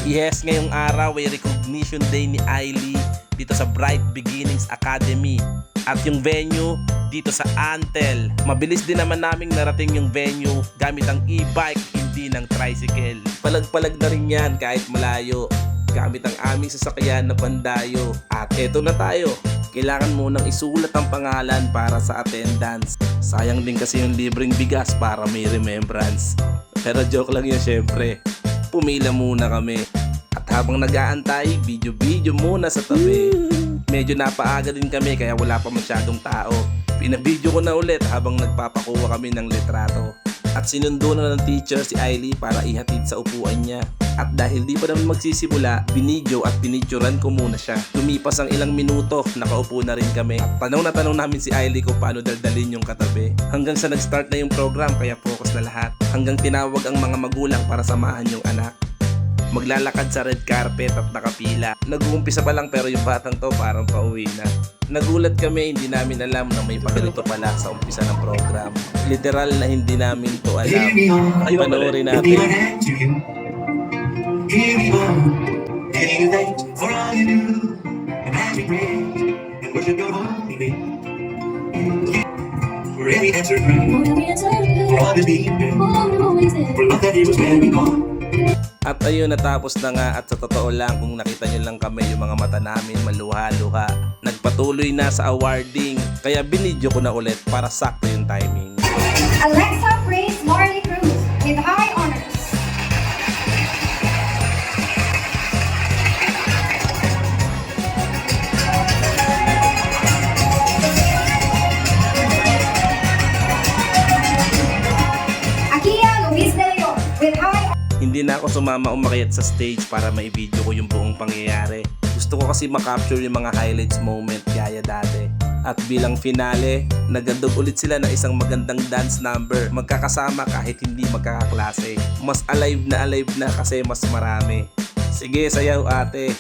Yes, ngayong araw ay recognition day ni Ailey dito sa Bright Beginnings Academy. At yung venue dito sa Antel. Mabilis din naman naming narating yung venue gamit ang e-bike, hindi ng tricycle. Palag-palag na rin yan kahit malayo, gamit ang aming sasakyan na pandayo. At eto na tayo. Kailangan munang isulat ang pangalan para sa attendance. Sayang din kasi yung libreng bigas para may remembrance. Pero joke lang yun syempre. Pumila muna kami. At habang nag-aantay, video-video muna sa tabi. Medyo napaaga din kami kaya wala pa masyadong tao. Pinabidyo ko na ulit habang nagpapakuha kami ng litrato. At sinundo na ng teacher si Ailey para ihatid sa upuan niya. At dahil di pa naman magsisimula, binidyo at pinicturan ko muna siya. Lumipas ang ilang minuto, nakaupo na rin kami. At tanong na tanong namin si Ailey kung paano daldalin yung katabi. Hanggang sa nag-start na yung program kaya focus na lahat. Hanggang tinawag ang mga magulang para samahan yung anak. Maglalakad sa red carpet at nakapila. Nag-uumpisa pa lang pero yung batang to parang pauwi na. Nagulat kami, hindi namin alam na may pagalito pala sa umpisa ng program. Literal na hindi namin to alam. Ay, panoorin natin. Here we are, getting you thanks for all you do. And as we pray and worship your holy name, for every answered prayer, for all his deep for love that he was very gone. At ayun, natapos na nga at sa totoo lang kung nakita nyo lang kami yung mga mata namin maluha-luha. Nagpatuloy na sa awarding kaya binidyo ko na ulit para sakto yung timing. Alexa praised Marley Cruz with high honors. Akia Luis de Leon with high Hindi na ako sumama umakyat sa stage para maibidyo ko yung buong pangyayari. Gusto ko kasi makapture yung mga highlights moment gaya dati. At bilang finale, nagandog ulit sila ng isang magandang dance number. Magkakasama kahit hindi magkakaklase. Mas alive na kasi mas marami. Sige, sayaw ate.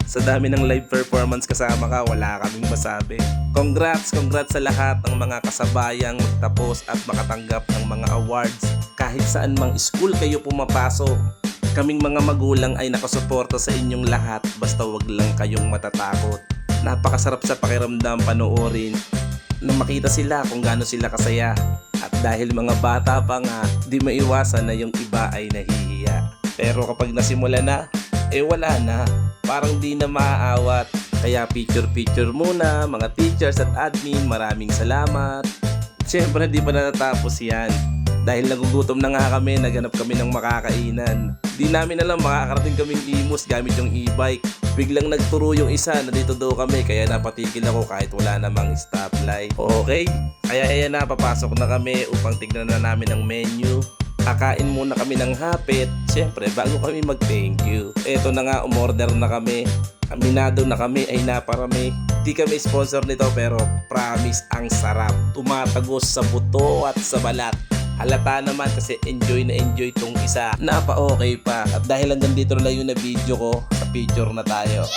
Sa dami ng live performance kasama ka, wala kaming masabi. Congrats sa lahat ng mga kasabayang magtapos at makatanggap ng mga awards. Kahit saan mang school kayo pumapasok, kaming mga magulang ay nakasuporta sa inyong lahat basta wag lang kayong matatakot. Napakasarap sa pakiramdam panoorin na makita sila kung gaano sila kasaya. At dahil mga bata pa nga, di maiwasan na yung iba ay nahihiya. Pero kapag nasimula na, wala na. Parang di na maaawat. Kaya picture muna mga teachers at admin, maraming salamat. Siyempre di pa natatapos yan. Dahil nagugutom na nga kami, naganap kami ng makakainan. Di namin alam makakarating kaming Imus gamit yung e-bike. Biglang nagturo yung isa na dito daw kami kaya napatigil ako kahit wala namang stoplight. Okay, kaya ayan na, papasok na kami upang tignan na namin ang menu. Kakain muna kami ng hapit, siyempre bago kami mag thank you. Eto na nga, umorder na kami. Aminado na kami ay naparami. Di kami sponsor nito pero promise ang sarap. Tumatagos sa buto at sa balat. Halata naman kasi enjoy na enjoy tong isa. Napa-okay pa. At dahil hanggang dito na lang yung na video ko, sa picture na tayo.